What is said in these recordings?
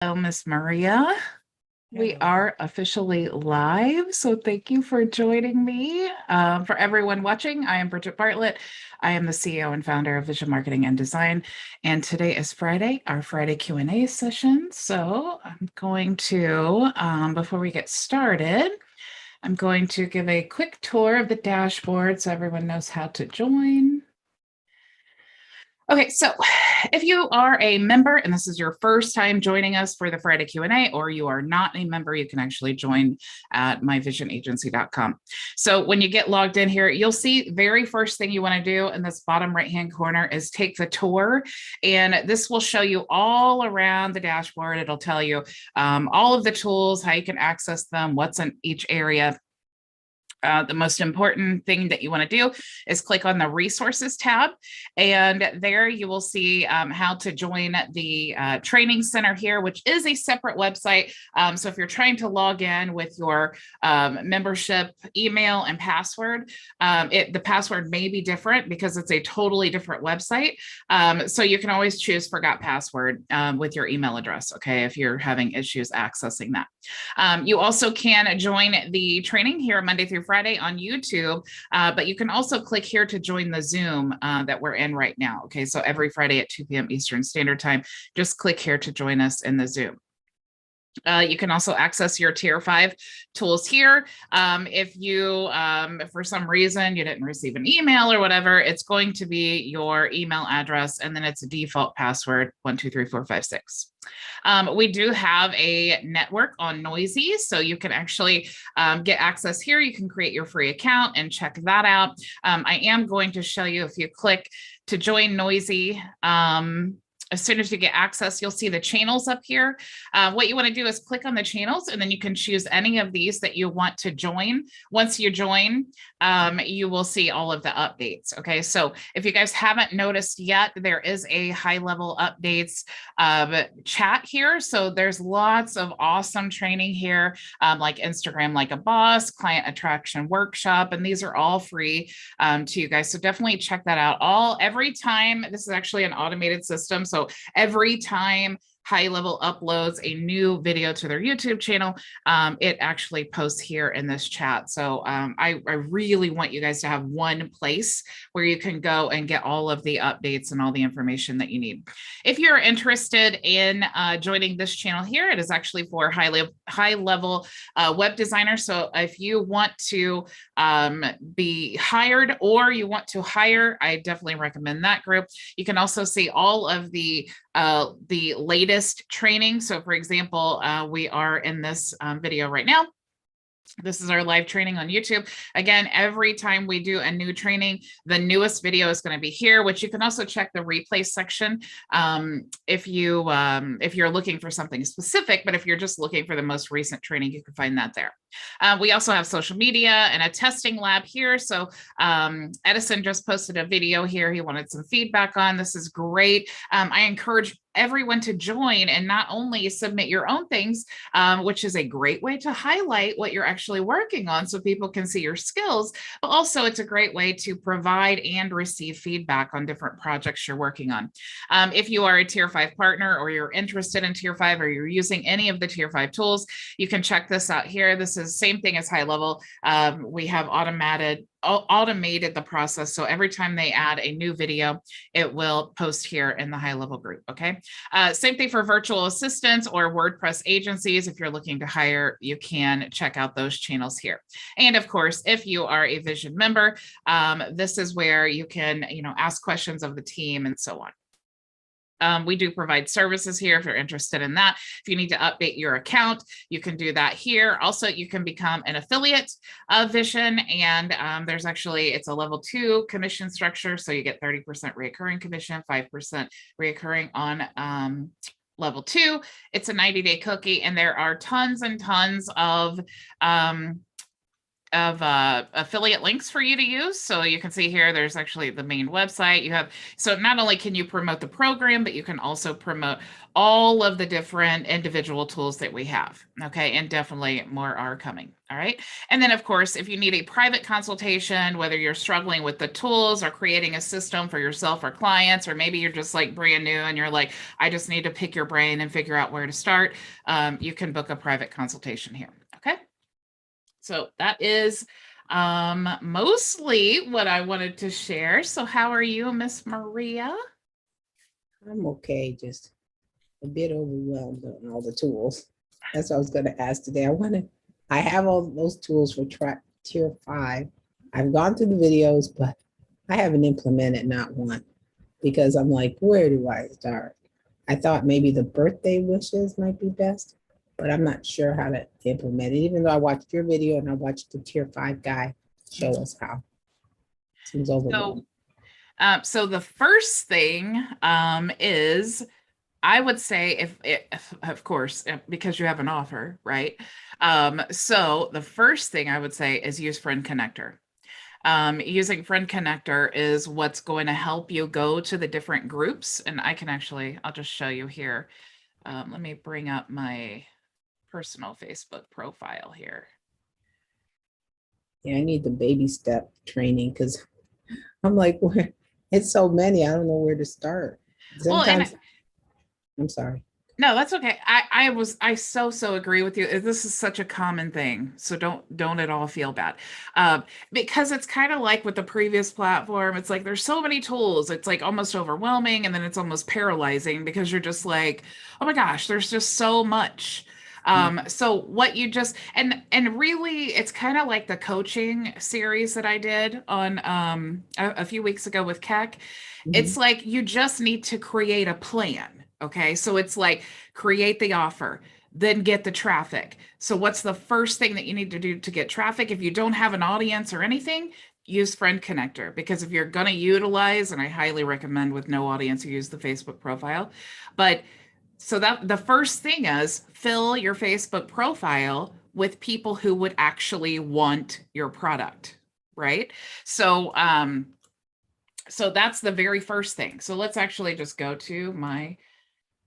Hello, Miss Maria. We Hello. are officially live, so thank you for joining me. For everyone watching, I am Bridget Bartlett. I am the CEO and founder of Vision Marketing and Design, and today is Friday, our Friday Q&A session. So I'm going to, before we get started, I'm going to give a quick tour of the dashboard so everyone knows how to join. Okay, so if you are a member and this is your first time joining us for the Friday Q&A, or you are not a member, you can actually join at myvisionagency.com. So when you get logged in here, you'll see very first thing you want to do in this bottom right-hand corner is take the tour. And this will show you all around the dashboard. It'll tell you all of the tools, how you can access them, what's in each area. The most important thing that you want to do is click on the resources tab, and there you will see how to join the training center here, which is a separate website. So if you're trying to log in with your membership email and password, the password may be different because it's a totally different website. So you can always choose forgot password with your email address, okay, if you're having issues accessing that. You also can join the training here Monday through Friday on YouTube, but you can also click here to join the Zoom that we're in right now. Okay, so every Friday at 2 p.m. Eastern Standard Time, just click here to join us in the Zoom. You can also access your tier 5 tools here. If you, for some reason, you didn't receive an email or whatever, it's going to be your email address, and then it's a default password, 123456. We do have a network on Noisy, so you can actually get access here. You can create your free account and check that out. I am going to show you, if you click to join Noisy, as soon as you get access, you'll see the channels up here. What you want to do is click on the channels, and then you can choose any of these that you want to join. Once you join, you will see all of the updates. Okay, so if you guys haven't noticed yet, there is a high-level updates chat here. So there's lots of awesome training here, like Instagram Like a Boss, Client Attraction Workshop, and these are all free to you guys. So definitely check that out. Every time, this is actually an automated system. So every time High Level uploads a new video to their YouTube channel, it actually posts here in this chat. So I really want you guys to have one place where you can go and get all of the updates and all the information that you need. If you're interested in joining this channel here, it is actually for high level web designers. So if you want to be hired or you want to hire, I definitely recommend that group. You can also see all of the latest training. So for example, we are in this video right now. This is our live training on YouTube. Again, every time we do a new training, the newest video is going to be here, which you can also check the replay section if you're looking for something specific. But if you're just looking for the most recent training, you can find that there. We also have social media and a testing lab here. So Edison just posted a video here. He wanted some feedback on. This is great. I encourage everyone to join and not only submit your own things, which is a great way to highlight what you're actually working on so people can see your skills, but also it's a great way to provide and receive feedback on different projects you're working on. If you are a tier 5 partner or you're interested in tier 5 or you're using any of the tier 5 tools, you can check this out here. This is the same thing as High Level. We have automated the process. So every time they add a new video, it will post here in the High Level group. Okay. Same thing for virtual assistants or WordPress agencies. If you're looking to hire, you can check out those channels here. And of course, if you are a Vision member, this is where you can, ask questions of the team and so on. We do provide services here if you're interested in that. If you need to update your account, you can do that here. Also, you can become an affiliate of Vision, and it's a level 2 commission structure. So you get 30% recurring commission, 5% recurring on level 2. It's a 90-day cookie, and there are tons and tons of affiliate links for you to use. So you can see here, there's actually the main website. You have, so not only can you promote the program, but you can also promote all of the different individual tools that we have. Okay. And definitely more are coming. All right. And then of course, if you need a private consultation, whether you're struggling with the tools or creating a system for yourself or clients, or maybe you're just like brand new and you're like, I just need to pick your brain and figure out where to start, you can book a private consultation here. Okay. So that is mostly what I wanted to share. So how are you, Miss Maria? I'm okay, just a bit overwhelmed on all the tools. That's what I was going to ask today. I have all those tools for tier 5. I've gone through the videos, but I haven't implemented not one because I'm like, where do I start? I thought maybe the birthday wishes might be best, but I'm not sure how to implement it, even though I watched your video and I watched the tier 5 guy show us how. Seems overwhelming. So the first thing is, I would say if of course, because you have an offer, right? So the first thing I would say is use Friend Connector. Using Friend Connector is what's going to help you go to the different groups. And I'll just show you here. Let me bring up my personal Facebook profile here. Yeah, I need the baby step training because I'm like, it's so many. I don't know where to start. Sometimes, I'm sorry. No, that's okay. I so agree with you. This is such a common thing. So don't at all feel bad. Because it's kind of like with the previous platform, it's like there's so many tools. It's like almost overwhelming, and then it's almost paralyzing because you're just like, oh my gosh, there's just so much. So what you just and really it's kind of like the coaching series that I did on a few weeks ago with Keck. It's like you just need to create a plan. Okay. So it's like create the offer, then get the traffic. So what's the first thing that you need to do to get traffic? If you don't have an audience or anything, use Friend Connector, because if you're going to utilize, and I highly recommend with no audience, you use the Facebook profile. But so that the first thing is fill your Facebook profile with people who would actually want your product, right? So so that's the very first thing. So let's actually just go to my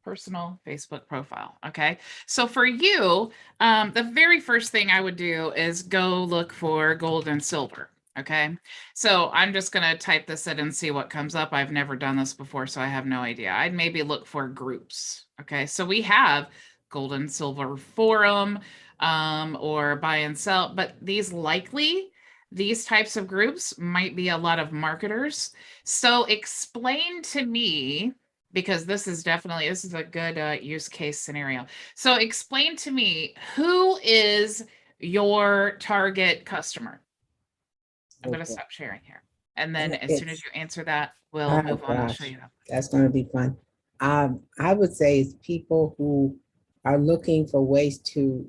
personal Facebook profile. Okay. So for you, the very first thing I would do is go look for gold and silver. Okay. So I'm just going to type this in and see what comes up. I've never done this before, so I have no idea. I'd maybe look for groups. Okay. So we have gold and silver forum or buy and sell, but these types of groups might be a lot of marketers. So explain to me, because this is a good use case scenario. So explain to me, who is your target customer? I'm going to stop sharing here. And then as soon as you answer that, we'll move on. I'll show you that. That's going to be fun. I would say it's people who are looking for ways to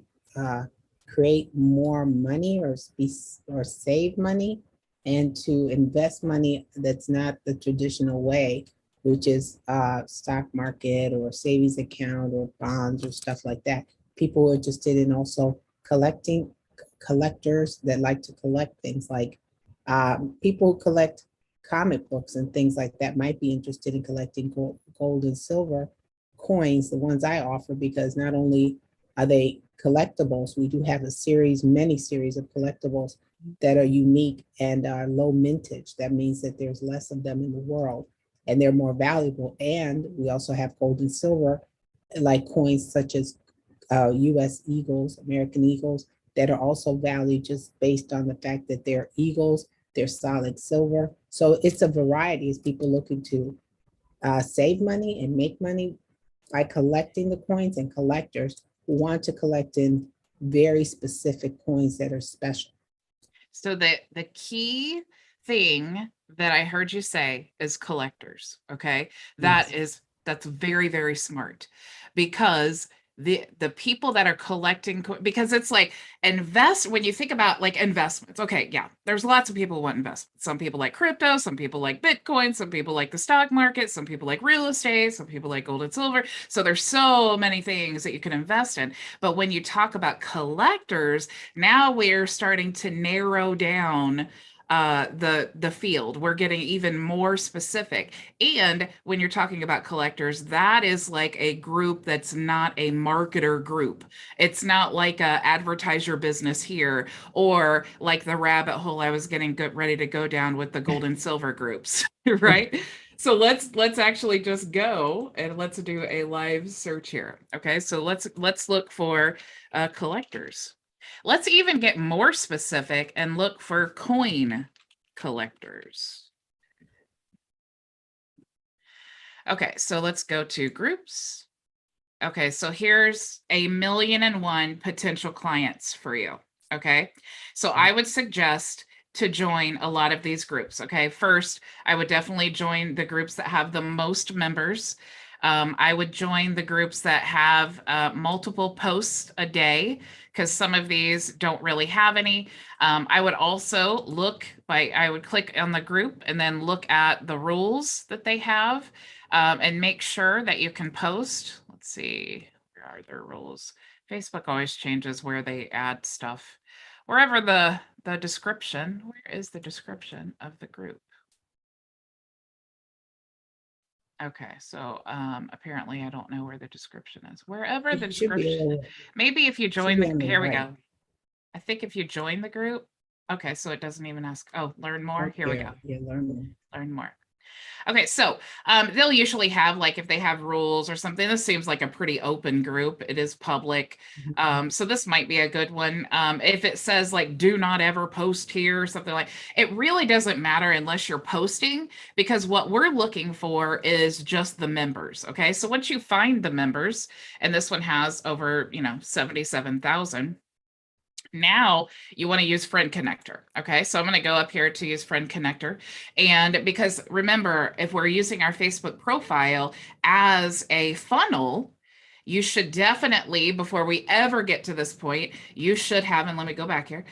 create more money or save money and to invest money that's not the traditional way, which is stock market or savings account or bonds or stuff like that. People are interested in also collectors that like to collect things like people collect comic books and things like that might be interested in collecting gold and silver coins, the ones I offer, because not only are they collectibles, we do have many series of collectibles that are unique and are low mintage. That means that there's less of them in the world and they're more valuable. And we also have gold and silver, like coins such as US Eagles, American Eagles, that are also valued just based on the fact that they're Eagles, they're solid silver. So it's a variety as people looking to save money and make money by collecting the coins, and collectors who want to collect in very specific coins that are special. So the key thing that I heard you say is collectors. Okay. Yes. That's very, very smart, because the people that are collecting, because it's like when you think about like investments, okay, yeah, there's lots of people who want investments. Some people like crypto, some people like Bitcoin, some people like the stock market, some people like real estate, some people like gold and silver. So there's so many things that you can invest in. But when you talk about collectors, now we're starting to narrow down the field. We're getting even more specific. And when you're talking about collectors, that is like a group that's not a marketer group. It's not like a advertise your business here, or like the rabbit hole I was getting ready to go down with the gold and silver groups, right? So let's actually just go and let's do a live search here. Okay, so let's look for collectors. Let's even get more specific and look for coin collectors. Okay, so let's go to groups. Okay, so here's 1,000,001 potential clients for you. Okay, so I would suggest to join a lot of these groups. Okay, first, I would definitely join the groups that have the most members. I would join the groups that have multiple posts a day, because some of these don't really have any. I would also I would click on the group and then look at the rules that they have, and make sure that you can post. Let's see, where are their rules? Facebook always changes where they add stuff. Wherever the description, where is the description of the group? Okay, so apparently I don't know where the description is. Wherever the It should be description, maybe if you join on the here we right. go. I think if you join the group, okay, so it doesn't even ask, oh, learn more. Here we go. Yeah, learn more. Learn more. Okay, so they'll usually have, like, if they have rules or something, this seems like a pretty open group. It is public. So this might be a good one. If it says like, do not ever post here or something, like, it really doesn't matter unless you're posting, because what we're looking for is just the members. Okay, so once you find the members, and this one has over, 77,000. Now you want to use Friend Connector. Okay, so I'm going to go up here to use Friend Connector. And because remember, if we're using our Facebook profile as a funnel, you should definitely, before we ever get to this point, you should have, and let me go back here,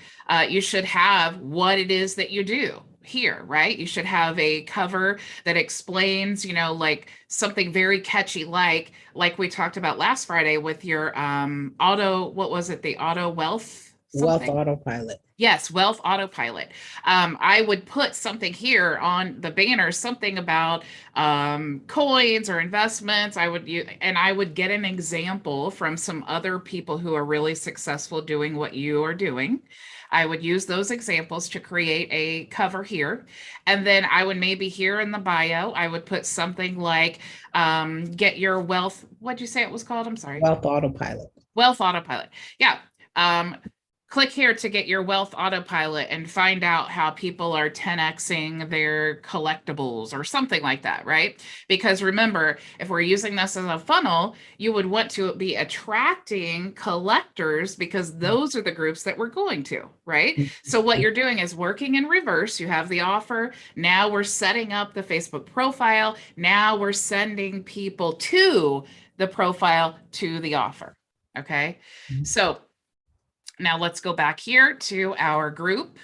you should have what it is that you do here, right? You should have a cover that explains, like something very catchy, like we talked about last Friday with your what was it? The auto wealth something. Wealth autopilot. Yes, Wealth Autopilot. I would put something here on the banner, something about coins or investments. I would get an example from some other people who are really successful doing what you are doing. I would use those examples to create a cover here. And then I would maybe here in the bio, I would put something like get your wealth. What'd you say it was called? I'm sorry. Wealth autopilot. Wealth Autopilot. Yeah. Click here to get your Wealth Autopilot and find out how people are 10xing their collectibles or something like that, right? Because remember, if we're using this as a funnel, you would want to be attracting collectors, because those are the groups that we're going to, right? So what you're doing is working in reverse. You have the offer. Now we're setting up the Facebook profile. Now we're sending people to the profile to the offer. Okay. So now let's go back here to our group.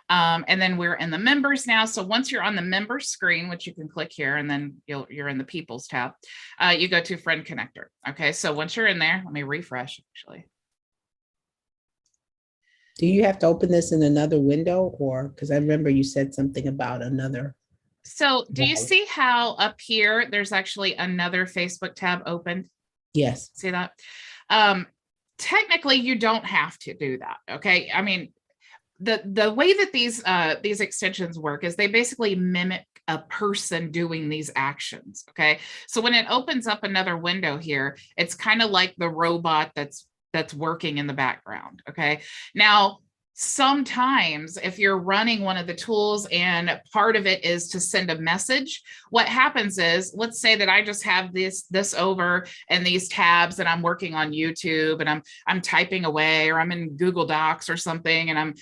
And then we're in the members now. So once you're on the member screen, which you can click here, and then you're in the people's tab, you go to Friend Connector. Okay, so once you're in there, let me refresh actually. Do you have to open this in another window, or because I remember you said something about another? So do you see how up here, there's actually another Facebook tab open? Yes. See that? Technically, you don't have to do that. Okay. I mean, the way that these extensions work is they basically mimic a person doing these actions. Okay. So when it opens up another window here, it's kind of like the robot that's working in the background. Okay. Now, sometimes if you're running one of the tools and part of it is to send a message, what happens is, let's say that I just have this over and these tabs and I'm working on YouTube and I'm typing away, or I'm in Google Docs or something and I'm,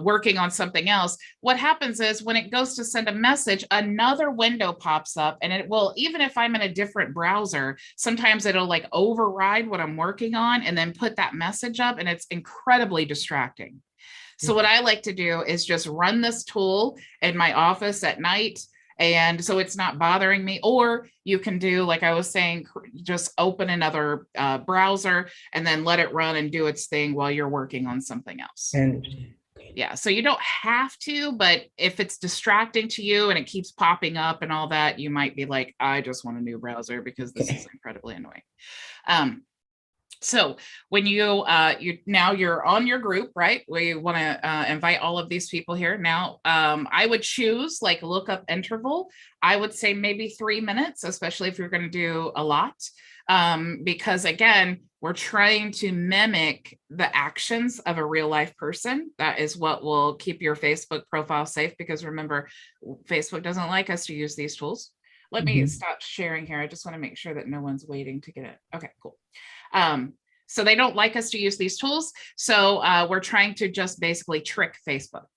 working on something else. What happens is when it goes to send a message, another window pops up, and it will, even if I'm in a different browser, sometimes it'll like override what I'm working on and then put that message up, and it's incredibly distracting. So what I like to do is just run this tool in my office at night, and so it's not bothering me. Or you can do, like I was saying, just open another browser and then let it run and do its thing while you're working on something else. And Yeah, so you don't have to, but if it's distracting to you and it keeps popping up and all that, you might be like, I just want a new browser because this is incredibly annoying. So when you're on your group, right? We want to invite all of these people here. Now, I would choose like lookup interval. I would say maybe 3 minutes, especially if you're going to do a lot, because again, we're trying to mimic the actions of a real life person. That is what will keep your Facebook profile safe, because remember, Facebook doesn't like us to use these tools. Let me stop sharing here. I just want to make sure that no one's waiting to get it. Okay, cool. So they don't like us to use these tools. So we're trying to just basically trick Facebook.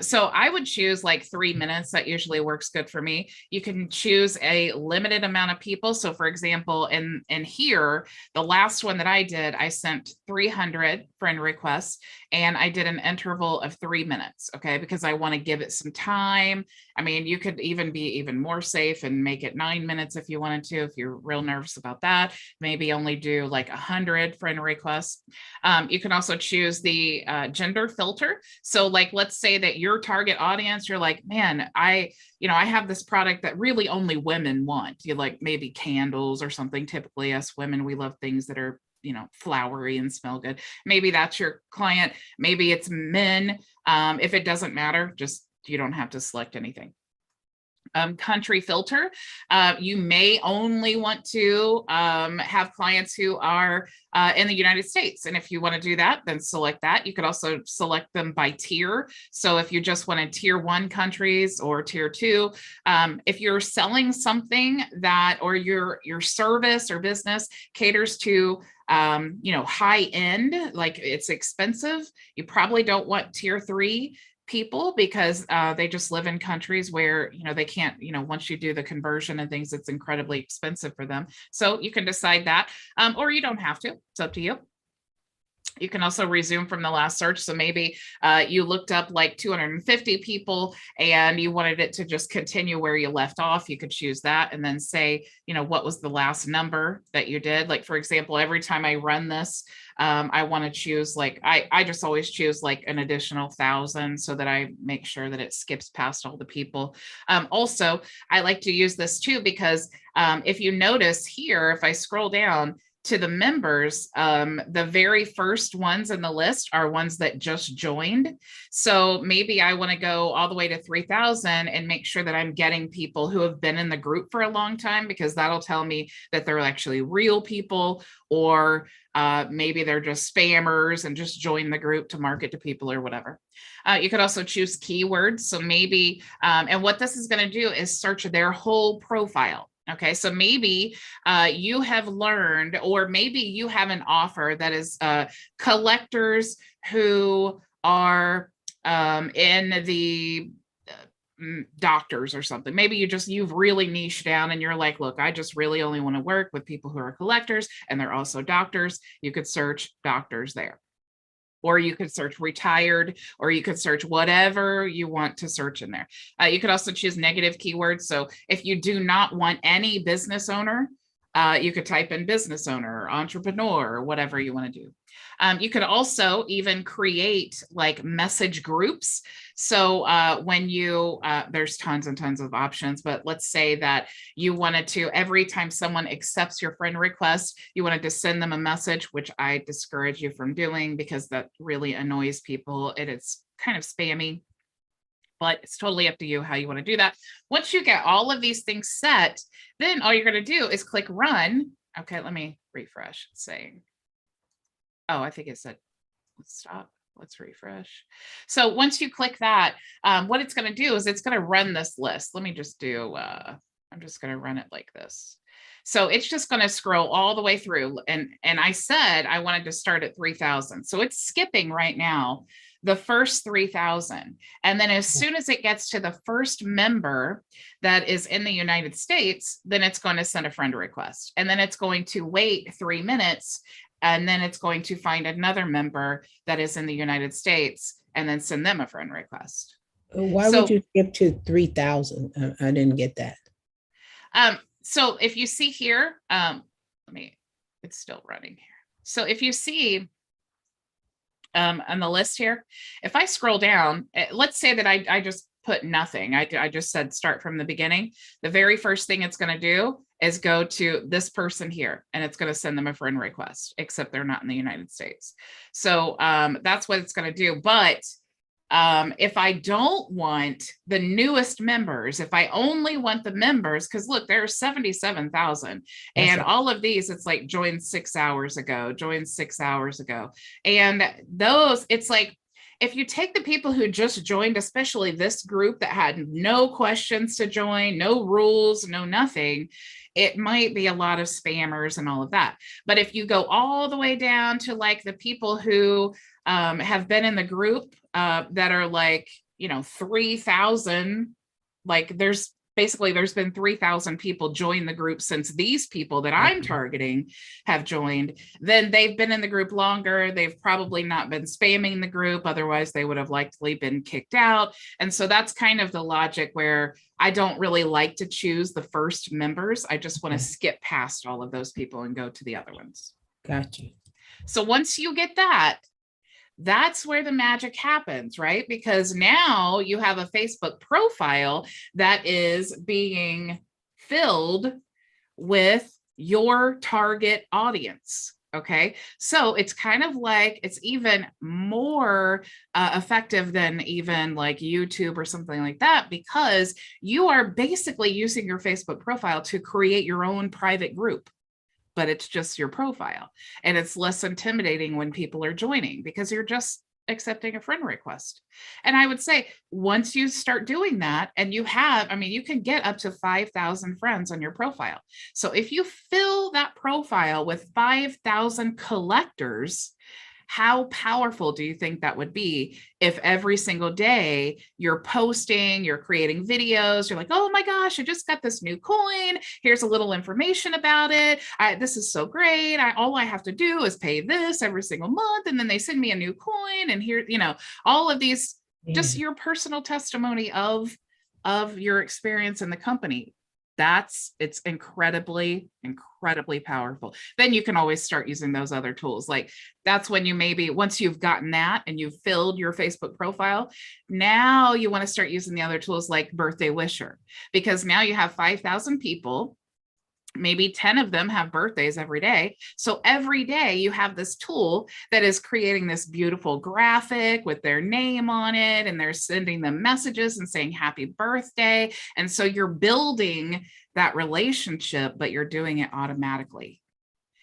So I would choose like 3 minutes. That usually works good for me. You can choose a limited amount of people. So for example, in here, the last one that I did, I sent 300 friend requests and I did an interval of 3 minutes. Okay. Because I want to give it some time. I mean, you could even be even more safe and make it 9 minutes if you wanted to, if you're real nervous about that. Maybe only do like 100 friend requests. You can also choose the gender filter. So like, let's say that your target audience, you're like, man, I have this product that really only women want. You like maybe candles or something. Typically us women, we love things that are, flowery and smell good. Maybe that's your client. Maybe it's men. If it doesn't matter, just, you don't have to select anything. Country filter. You may only want to have clients who are in the United States. And if you want to do that, then select that. You could also select them by tier. So if you just wanted tier 1 countries or tier 2, if you're selling something that, or your service or business caters to high end, like it's expensive, you probably don't want tier 3 people, because they just live in countries where, they can't, once you do the conversion and things, it's incredibly expensive for them. So you can decide that, or you don't have to. It's up to you. You can also resume from the last search. So maybe you looked up like 250 people and you wanted it to just continue where you left off. You could choose that and then say, what was the last number that you did? Like, for example, every time I run this, I want to choose, like, I just always choose like an additional 1,000 so that I make sure that it skips past all the people. Also, I like to use this too, because if you notice here, if I scroll down to the members, the very first ones in the list are ones that just joined. So maybe I want to go all the way to 3,000 and make sure that I'm getting people who have been in the group for a long time, because that'll tell me that they're actually real people, or maybe they're just spammers and just join the group to market to people or whatever. You could also choose keywords. So maybe, and what this is going to do is search their whole profile. Okay, so maybe you have learned, or maybe you have an offer that is collectors who are in the doctors or something. Maybe you've really niched down and you're like, look, I just really only want to work with people who are collectors and they're also doctors. You could search doctors there. Or you could search retired, or you could search whatever you want to search in there. You could also choose negative keywords. So if you do not want any business owner, you could type in business owner or entrepreneur or whatever you want to do. You could also even create like message groups. So when you, there's tons and tons of options, but let's say that you wanted to, every time someone accepts your friend request, you wanted to send them a message, which I discourage you from doing because that really annoys people. It is kind of spammy, but it's totally up to you how you want to do that. Once you get all of these things set, then all you're going to do is click run. Okay, let me refresh. It's saying, oh, I think it said, let's stop. let's refresh. So once you click that, what it's going to do is it's going to run this list. Let me just do, I'm just going to run it like this. So it's just going to scroll all the way through. And I said I wanted to start at 3,000. So it's skipping right now the first 3,000. And then as soon as it gets to the first member that is in the United States, then it's going to send a friend request. And then it's going to wait 3 minutes. And then it's going to find another member that is in the United States and then send them a friend request. Why would you skip to 3,000? I didn't get that. So if you see here, it's still running here. So if you see on the list here, if I scroll down, let's say that I just put nothing. I just said start from the beginning. The very first thing it's going to do is go to this person here, and it's going to send them a friend request, except they're not in the United States. So that's what it's going to do. But if I don't want the newest members, if I only want the members, because look, there's 77,000 and all of these, it's like joined 6 hours ago, joined 6 hours ago. And those, it's like, if you take the people who just joined, especially this group that had no questions to join, no rules, no nothing, it might be a lot of spammers and all of that. But if you go all the way down to like the people who have been in the group that are like, 3,000, like there's been 3,000 people join the group since these people that I'm targeting have joined, then they've been in the group longer. They've probably not been spamming the group. Otherwise, they would have likely been kicked out. And so that's kind of the logic where I don't really like to choose the first members. I just want to skip past all of those people and go to the other ones. Gotcha. So once you get that, that's where the magic happens, right? Because now you have a Facebook profile that is being filled with your target audience. Okay. So it's kind of like, it's even more effective than even like YouTube or something like that, because you are basically using your Facebook profile to create your own private group. But it's just your profile, and it's less intimidating when people are joining because you're just accepting a friend request. And I would say once you start doing that, and you can get up to 5,000 friends on your profile. So if you fill that profile with 5,000 collectors, how powerful do you think that would be if every single day you're posting, you're creating videos, you're like, oh my gosh, I just got this new coin. Here's a little information about it. This is so great. All I have to do is pay this every single month. And then they send me a new coin. And here, all of these, just your personal testimony of your experience in the company. It's incredibly, incredibly powerful. Then you can always start using those other tools. Like that's when you once you've gotten that and you've filled your Facebook profile, now you want to start using the other tools like Birthday Wisher, because now you have 5,000 people. Maybe 10 of them have birthdays every day. So every day you have this tool that is creating this beautiful graphic with their name on it, and they're sending them messages and saying happy birthday. And so you're building that relationship, but you're doing it automatically.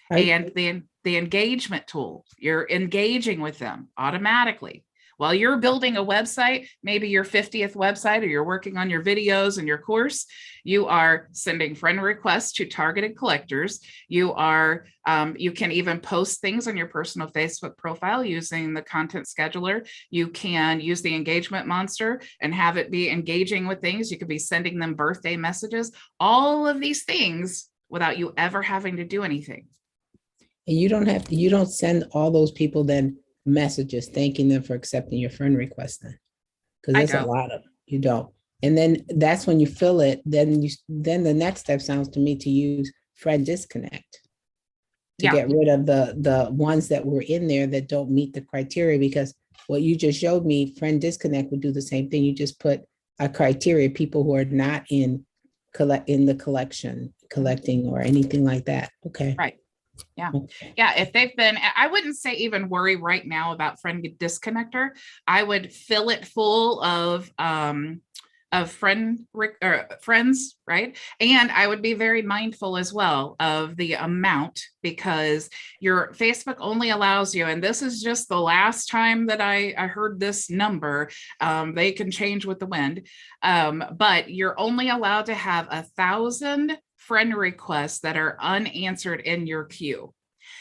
And the engagement tool, you're engaging with them automatically. While you're building a website, maybe your 50th website, or you're working on your videos and your course, you are sending friend requests to targeted collectors. You can even post things on your personal Facebook profile using the content scheduler. You can use the engagement monster and have it be engaging with things. You could be sending them birthday messages, all of these things without you ever having to do anything. And you don't send all those people then messages thanking them for accepting your friend request then, because there's a lot of them. You don't. And then that's when you fill it. Then the next step sounds to me to use friend disconnect to get rid of the ones that were in there that don't meet the criteria, because what you just showed me, friend disconnect would do the same thing. You just put a criteria, people who are not in the collecting or anything like that. Okay. Right. Yeah. Yeah. If they've been, I wouldn't say even worry right now about friend disconnector. I would fill it full of of friends, right? And I would be very mindful as well of the amount, because your Facebook only allows you, and this is just the last time that I heard this number, they can change with the wind, but you're only allowed to have 1,000 friend requests that are unanswered in your queue.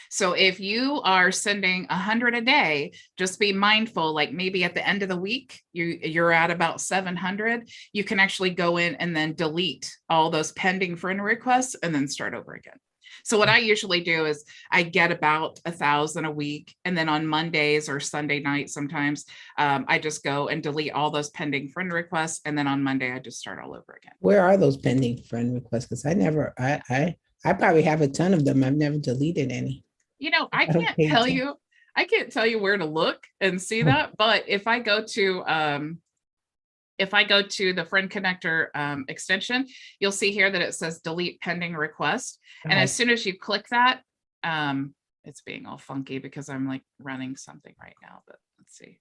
So if you are sending 100 a day, just be mindful, like maybe at the end of the week, you're at about 700, you can actually go in and then delete all those pending friend requests and then start over again. So what I usually do is I get about 1,000 a week. And then on Mondays or Sunday night, sometimes I just go and delete all those pending friend requests. And then on Monday, I just start all over again. Where are those pending friend requests? Because I probably have a ton of them. I've never deleted any. I can't tell you where to look and see that, but if I go to the friend connector extension, you'll see here that it says delete pending request. And as soon as you click that, it's being all funky because I'm like running something right now, but let's see.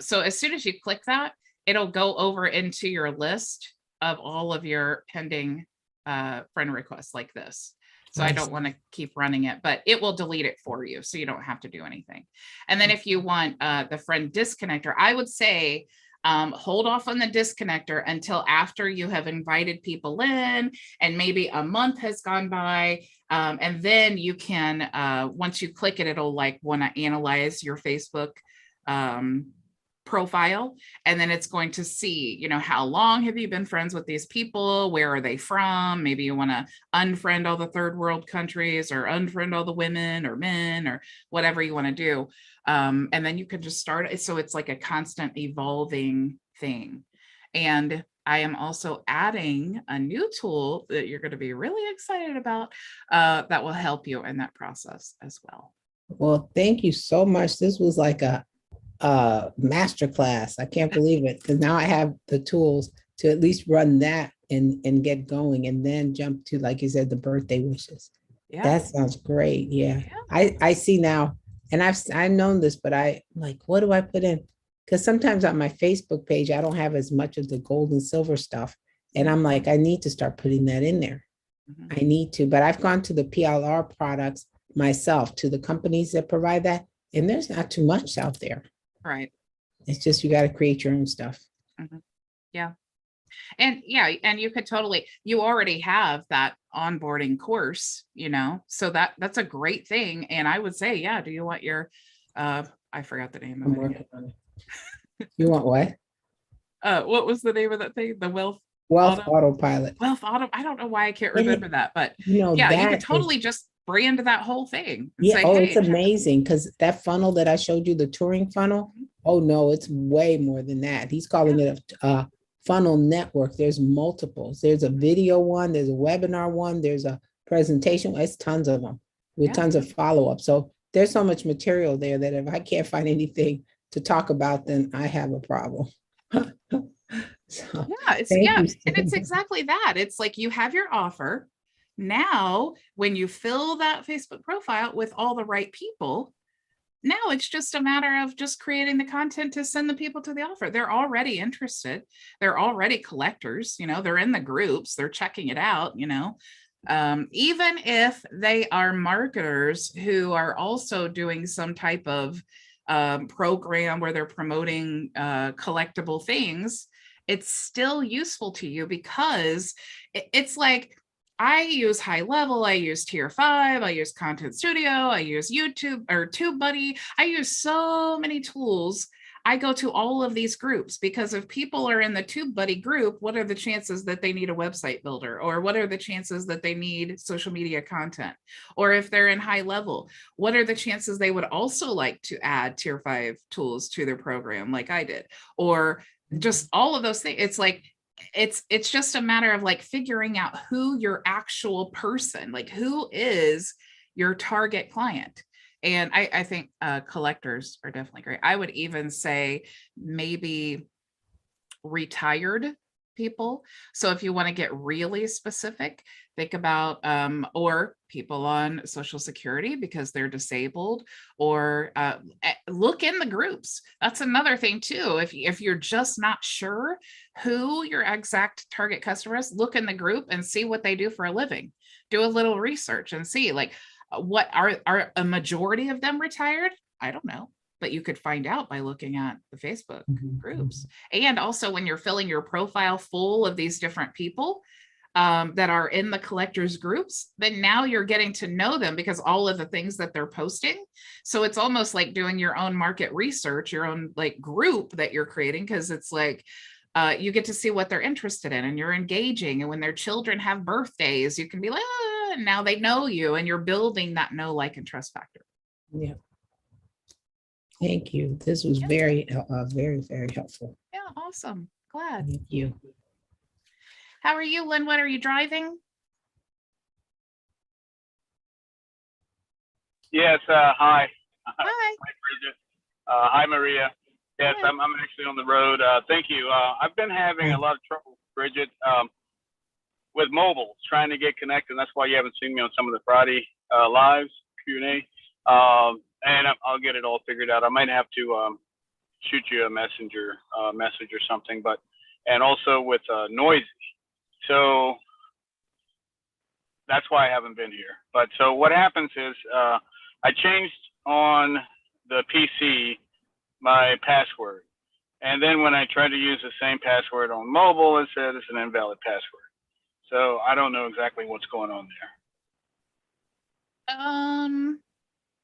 So as soon as you click that, it'll go over into your list of all of your pending friend requests like this. So I don't want to keep running it, but it will delete it for you, so you don't have to do anything. And then if you want the friend disconnector, I would say hold off on the disconnector until after you have invited people in and maybe a month has gone by. And then you can, once you click it, it'll like want to analyze your Facebook profile, and then it's going to see, how long have you been friends with these people, where are they from, maybe you want to unfriend all the third world countries or unfriend all the women or men or whatever you want to do, and then you can just start it. So it's like a constant evolving thing. And I am also adding a new tool that you're going to be really excited about that will help you in that process as well. Well, thank you so much. This was like a masterclass. I can't believe it, because now I have the tools to at least run that and get going, and then jump to, like you said, the birthday wishes. Yeah, that sounds great. Yeah. I see now, and I've known this, but I'm like, what do I put in? Because sometimes on my Facebook page, I don't have as much of the gold and silver stuff, and I'm like, I need to start putting that in there. I need to, but I've gone to the PLR products myself, to the companies that provide that, and there's not too much out there. Right. It's just, you got to create your own stuff. Yeah. And you could you already have that onboarding course, so that's a great thing. And I would say, do you want your, I forgot the name of it. Working on it. You want what? What was the name of that thing? The Wealth Autopilot. Wealth Auto. I don't know why I can't remember that, but you could totally just brand that whole thing. And say, hey, it's amazing, because that funnel that I showed you, the touring funnel, oh no, it's way more than that. He's calling it a funnel network. There's multiples. There's a video one, there's a webinar one, there's a presentation. It's tons of them with tons of follow-up. So there's so much material there that if I can't find anything to talk about, then I have a problem. So, and it's exactly that. It's like you have your offer. Now, when you fill that Facebook profile with all the right people, now it's just a matter of just creating the content to send the people to the offer. They're already interested. They're already collectors, they're in the groups, they're checking it out, even if they are marketers who are also doing some type of program where they're promoting collectible things, it's still useful to you, because it's like, I use High Level, I use Tier 5, I use Content Studio, I use YouTube or TubeBuddy. I use so many tools. I go to all of these groups, because if people are in the TubeBuddy group, what are the chances that they need a website builder? Or what are the chances that they need social media content? Or if they're in High Level, what are the chances they would also like to add Tier 5 tools to their program like I did? Or just all of those things. It's like, it's just a matter of like figuring out who your actual person, like who is your target client. And I think collectors are definitely great. I would even say maybe retired people. So if you want to get really specific, think about or people on Social Security because they're disabled, or look in the groups. That's another thing too. If you're just not sure who your exact target customer is, look in the group and see what they do for a living. Do a little research and see, like, what are a majority of them retired? I don't know, but you could find out by looking at the Facebook groups. And also when you're filling your profile full of these different people that are in the collectors groups, then now you're getting to know them because all of the things that they're posting. So it's almost like doing your own market research, your own like group that you're creating, because it's like you get to see what they're interested in and you're engaging. And when their children have birthdays, you can be like, ah, now they know you, and you're building that know, like, and trust factor. Yeah. Thank you. This was very, very helpful. Yeah, awesome. Glad. Thank you. How are you, Linwood? Are you driving? Yes, hi. Hi. Hi, Bridget. Hi, Maria. Yes, Hi. I'm actually on the road. Thank you. I've been having a lot of trouble, Bridget, with mobiles, trying to get connected. That's why you haven't seen me on some of the Friday lives, Q&A. And I'll get it all figured out. I might have to shoot you a messenger message or something, and also with Noisy. So that's why I haven't been here. But so what happens is I changed on the PC my password. And then when I tried to use the same password on mobile, it said it's an invalid password. So I don't know exactly what's going on there.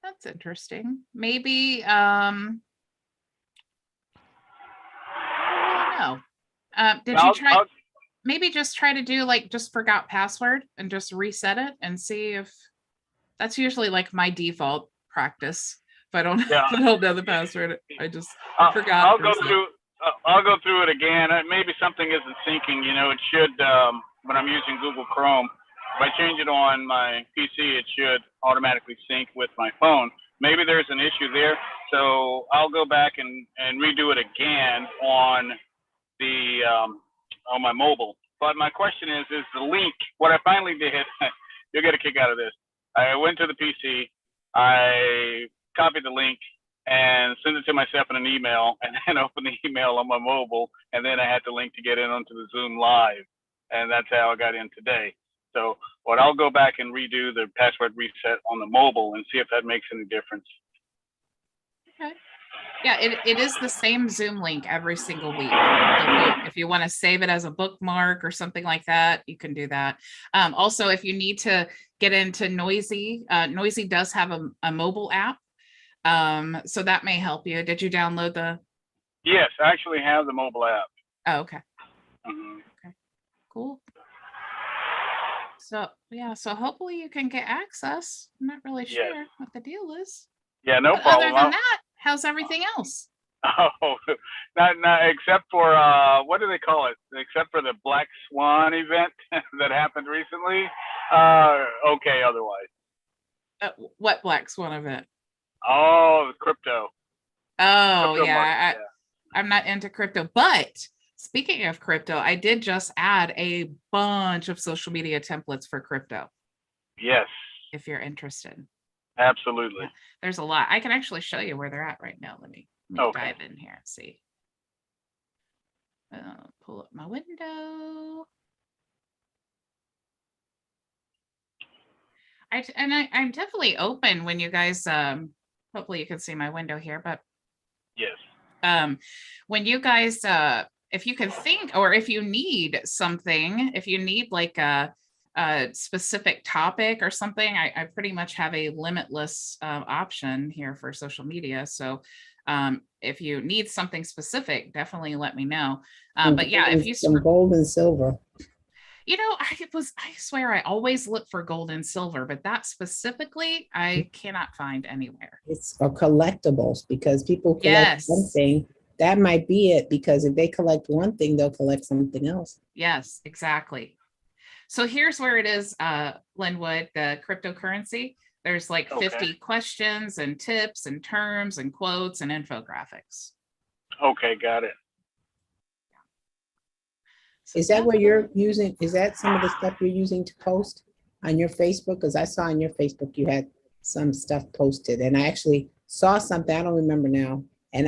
That's interesting. Maybe I don't know. Did you try maybe just try to do like just forgot password and just reset it and see if that's usually like my default practice. If I don't, if I don't know the password, I just forgot. I'll go through it again. Maybe something isn't syncing. You know, it should when I'm using Google Chrome. If I change it on my PC, it should automatically sync with my phone. Maybe there's an issue there, so I'll go back and redo it again on the on my mobile. But my question is the link? What I finally did, you'll get a kick out of this. I went to the PC, I copied the link and sent it to myself in an email, and then opened the email on my mobile, and then I had the link to get in onto the Zoom Live, and that's how I got in today. So I'll go back and redo the password reset on the mobile and see if that makes any difference. Okay. Yeah, it is the same Zoom link every single week. If you want to save it as a bookmark or something like that, you can do that. Also, if you need to get into Noisy, Noisy does have a mobile app. So that may help you. Did you download the? Yes, I actually have the mobile app. Oh, okay. Mm-hmm. Okay, cool. So yeah, so hopefully you can get access. I'm not really sure what the deal is. Yeah, no but problem. Other than that, how's everything else? Oh, not except for what do they call it? Except for the Black Swan event that happened recently. Okay, otherwise. What Black Swan event? Oh, crypto. Oh, Crypto yeah, market, I'm not into crypto, but speaking of crypto, I did just add a bunch of social media templates for crypto. Yes. If you're interested. Absolutely. Yeah, there's a lot. I can actually show you where they're at right now. Let me dive in here and see. Pull up my window. I'm definitely open when you guys, hopefully you can see my window here, but yes. When you guys, if you can think, or if you need something, if you need like a specific topic or something, I pretty much have a limitless option here for social media. So if you need something specific, definitely let me know. But yeah, if you some gold and silver. You know, I swear I always look for gold and silver, but that specifically I cannot find anywhere. It's collectibles, because people collect something. That might be it, because if they collect one thing, they'll collect something else. Yes, exactly. So here's where it is, Linwood, the cryptocurrency. There's like 50 questions and tips and terms and quotes and infographics. Okay, got it. Is that what you're using? Is that some of the stuff you're using to post on your Facebook? Because I saw on your Facebook you had some stuff posted, and I actually saw something, I don't remember now. And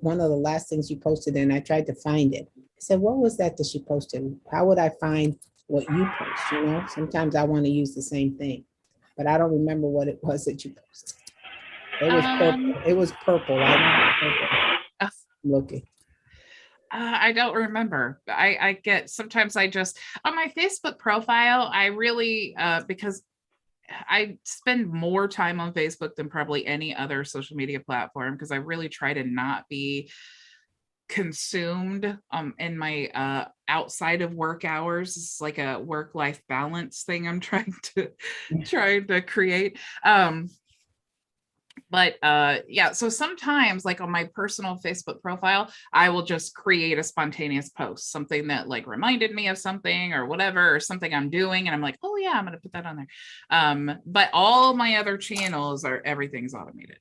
one of the last things you posted, and I tried to find it. I said, what was that she posted? How would I find what you post? You know, sometimes I want to use the same thing, but I don't remember what it was that you posted. It was purple. It was purple. I know purple. Looking. I don't remember. I get, sometimes I just, on my Facebook profile, I really, because I spend more time on Facebook than probably any other social media platform, because I really try to not be consumed in my outside of work hours. It's like a work-life balance thing I'm trying to create. But yeah, so sometimes like on my personal Facebook profile, I will just create a spontaneous post, something that like reminded me of something or whatever, or something I'm doing. And I'm like, oh yeah, I'm going to put that on there. But all my other channels everything's automated.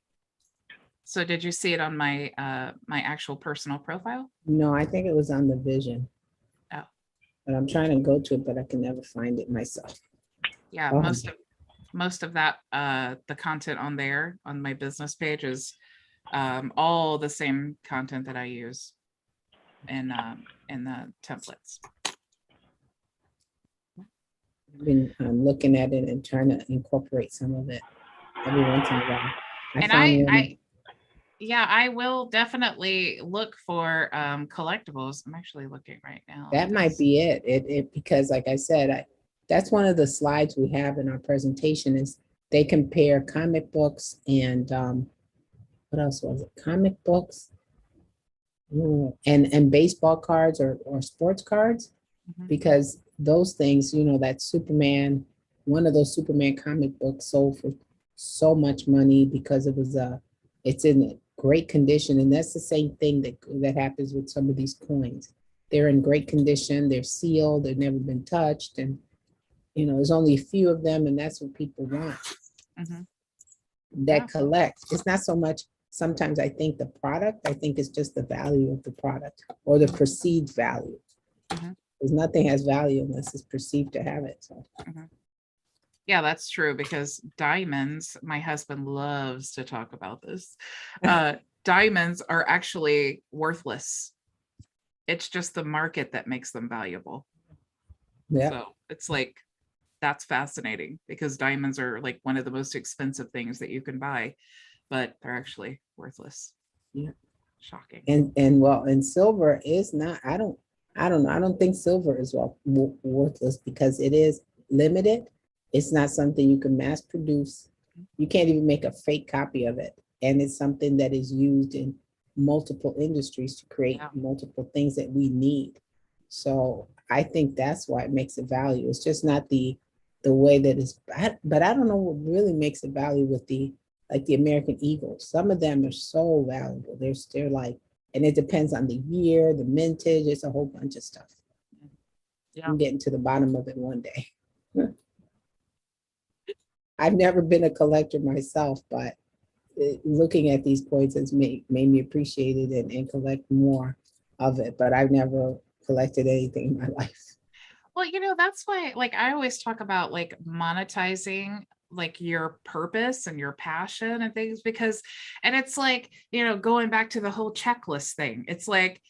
So did you see it on my my actual personal profile? No, I think it was on the Vision. Oh. But I'm trying to go to it, but I can never find it myself. Yeah, most of that, the content on there on my business page is all the same content that I use in the templates. I've been looking at it and trying to incorporate some of it every once in a while. Yeah, I will definitely look for collectibles. I'm actually looking right now. That might be it. Because like I said, that's one of the slides we have in our presentation is they compare comic books and what else was it? Comic books and baseball cards or sports cards, because those things, you know, that Superman, one of those Superman comic books sold for so much money because it's in great condition. And that's the same thing that happens with some of these coins. They're in great condition, they're sealed, they've never been touched, and you know, there's only a few of them, and that's what people want. That collect. It's not so much, sometimes I think the product, I think it's just the value of the product or the perceived value. Because nothing has value unless it's perceived to have it. So. Yeah, that's true, because diamonds, my husband loves to talk about this. Diamonds are actually worthless. It's just the market that makes them valuable. Yeah. So it's like, that's fascinating, because diamonds are like one of the most expensive things that you can buy, but they're actually worthless. Yeah. Shocking. And silver is not, I don't know. I don't think silver is worthless because it is limited. It's not something you can mass produce. You can't even make a fake copy of it. And it's something that is used in multiple industries to create multiple things that we need. So I think that's why it makes it value. It's just not the way that it's, but I don't know what really makes it value with the American Eagles. Some of them are so valuable. They're like, and it depends on the year, the mintage, it's a whole bunch of stuff. Yeah. I'm getting to the bottom of it one day. I've never been a collector myself, but looking at these coins has made me appreciate it and collect more of it, but I've never collected anything in my life. Well, you know, that's why, like, I always talk about like monetizing like your purpose and your passion and things, because, and it's like, you know, going back to the whole checklist thing, it's like,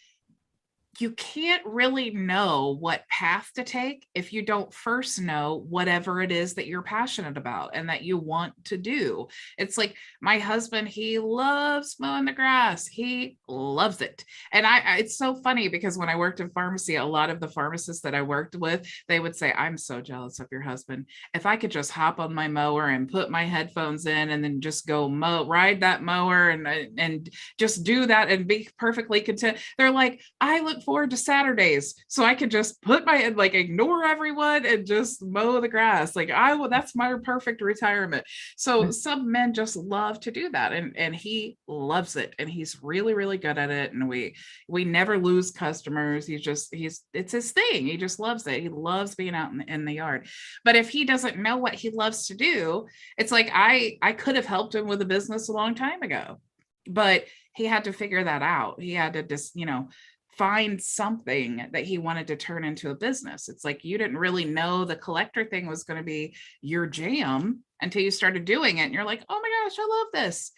you can't really know what path to take if you don't first know whatever it is that you're passionate about and that you want to do. It's like my husband, he loves mowing the grass. He loves it. And it's so funny because when I worked in pharmacy, a lot of the pharmacists that I worked with, they would say, I'm so jealous of your husband. If I could just hop on my mower and put my headphones in and then just go ride that mower and just do that and be perfectly content. They're like, I look forward to Saturdays so I could just put my like ignore everyone and just mow the grass. Like that's my perfect retirement. So some men just love to do that, and he loves it, and he's really, really good at it. And we never lose customers. It's his thing. He just loves it. He loves being out in the yard. But if he doesn't know what he loves to do, it's like I could have helped him with a business a long time ago, but he had to figure that out. He had to just, you know, find something that he wanted to turn into a business. It's like you didn't really know the collector thing was going to be your jam until you started doing it, and you're like, oh my gosh, I love this.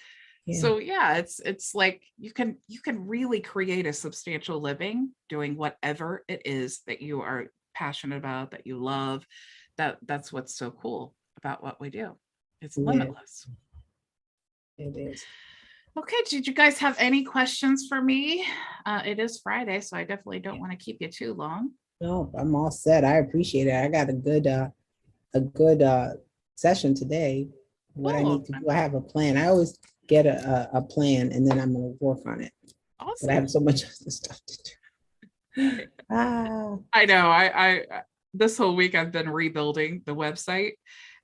Yeah. So yeah, it's like you can really create a substantial living doing whatever it is that you are passionate about, that you love. That's what's so cool about what we do. It's limitless. It is. Okay, did you guys have any questions for me? It is Friday, so I definitely don't want to keep you too long. No, I'm all set. I appreciate it. I got a good session today. What I need to do, I have a plan. I always get a plan and then I'm going to work on it. Awesome. But I have so much other stuff to do. I know. I this whole week I've been rebuilding the website,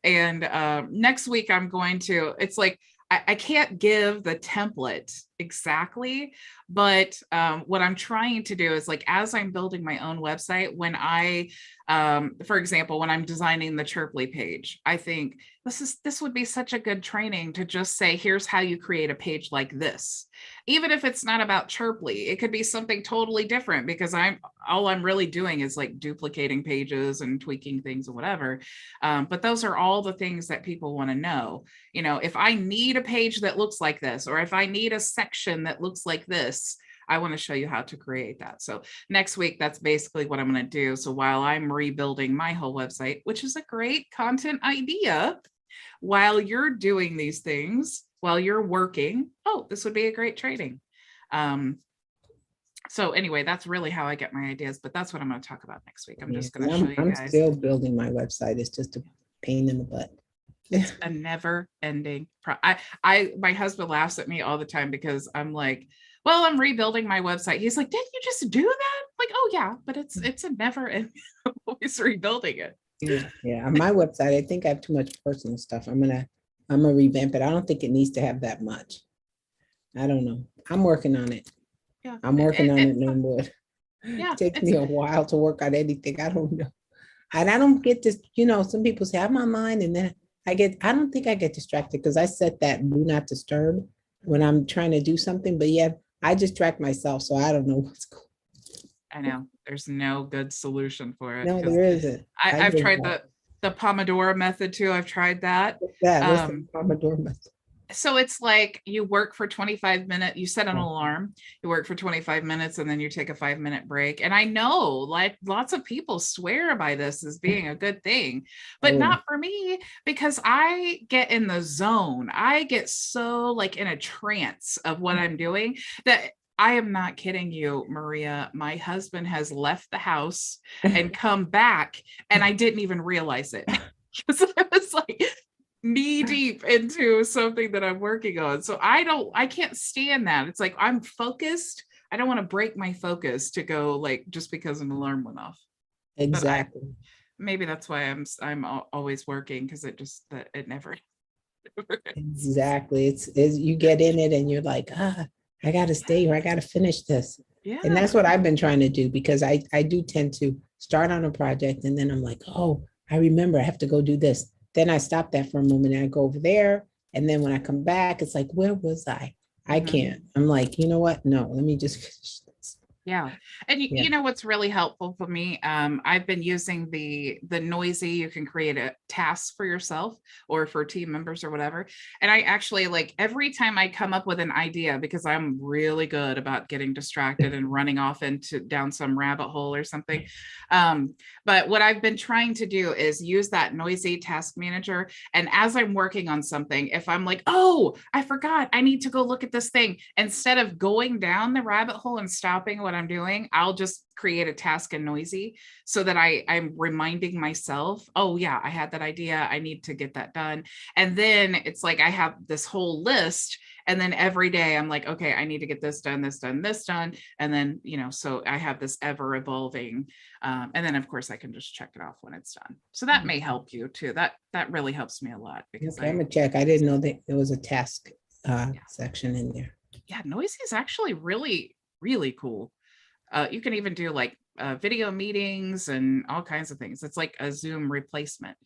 and next week I'm going to. It's like I can't give the template exactly, but what I'm trying to do is, like, as I'm building my own website, when I, for example, when I'm designing the Chirply page, I think this would be such a good training to just say, here's how you create a page like this. Even if it's not about Chirply, it could be something totally different, because all I'm really doing is like duplicating pages and tweaking things or whatever. But those are all the things that people want to know. You know, if I need a page that looks like this, or if I need a section that looks like this, I want to show you how to create that. So next week, that's basically what I'm going to do. So while I'm rebuilding my whole website, which is a great content idea, while you're doing these things, while you're working, oh, this would be a great training. So anyway, that's really how I get my ideas, but that's what I'm going to talk about next week. I'm just going to show you guys. I'm still building my website. It's just a pain in the butt. It's a never ending my husband laughs at me all the time because I'm like, well, I'm rebuilding my website. He's like, didn't you just do that? I'm like, oh yeah, but it's a never ending, always rebuilding it. Yeah. On my website, I think I have too much personal stuff. I'm gonna revamp it. I don't think it needs to have that much. I don't know. I'm working on it. Yeah. I'm working on it, Norwood. Yeah. It takes me a while to work on anything. I don't know. And I don't get this, some people say, I'm on mine, and then I don't think I get distracted because I set that do not disturb when I'm trying to do something, but yeah, I distract myself. So I don't know what's going on. I know there's no good solution for it. No, there isn't. I've tried the Pomodoro method too. I've tried that. What's the Pomodoro method? So it's like you work for 25 minutes, you set an alarm, you work for 25 minutes, and then you take a 5-minute break. And I know, like, lots of people swear by this as being a good thing, but not for me, because I get in the zone. I get so like in a trance of what I'm doing that I am not kidding you, Maria. My husband has left the house and come back, and I didn't even realize it. Because it was like knee deep into something that I'm working on. So I can't stand that. It's like, I'm focused. I don't want to break my focus to go, like, just because an alarm went off. Exactly. Maybe that's why I'm always working, because it never. Exactly. It's you get in it and you're like, I got to stay here. I got to finish this. Yeah. And that's what I've been trying to do, because I do tend to start on a project and then I'm like, oh, I remember I have to go do this. Then I stop that for a moment and I go over there. And then when I come back, it's like, where was I? I can't. I'm like, you know what? No, let me just finish this. Yeah. And you know what's really helpful for me? I've been using the Noisy. You can create a task for yourself or for team members or whatever. And I actually, like, every time I come up with an idea, because I'm really good about getting distracted and running off down some rabbit hole or something. But what I've been trying to do is use that Noisy task manager. And as I'm working on something, if I'm like, oh, I forgot, I need to go look at this thing, instead of going down the rabbit hole and stopping what I'm doing, I'll just create a task in Noisy so that I'm reminding myself, oh yeah, I had that idea, I need to get that done. And then it's like I have this whole list, and then every day I'm like, okay, I need to get this done, this done, this done. And then, so I have this ever evolving, and then of course I can just check it off when it's done. So that may help you too. That really helps me a lot, because I'm gonna check. I didn't know that there was a task section in there. Yeah, Noisy is actually really, really cool. You can even do like video meetings and all kinds of things. It's like a Zoom replacement.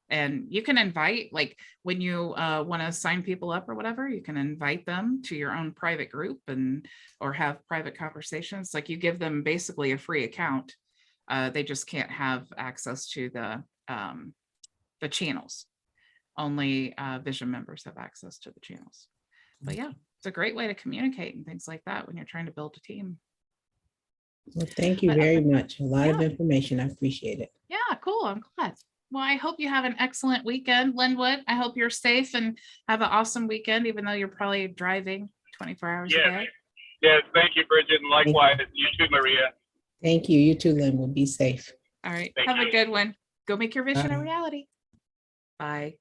And you can invite, like when you want to sign people up or whatever, you can invite them to your own private group and or have private conversations. Like you give them basically a free account. They just can't have access to the channels. Only Vision members have access to the channels. But yeah, it's a great way to communicate and things like that when you're trying to build a team. Well, thank you But, very much. A lot of yeah. information. I appreciate it. Yeah, cool. I'm glad. Well, I hope you have an excellent weekend, Linwood. I hope you're safe and have an awesome weekend, even though you're probably driving 24 hours a day. Yes, thank you, Bridget, and likewise, you too, Maria. Thank you. You too, Lynn. Will be safe. All right. Thank Have you. a good one. Go make your vision a Bye. reality. Bye.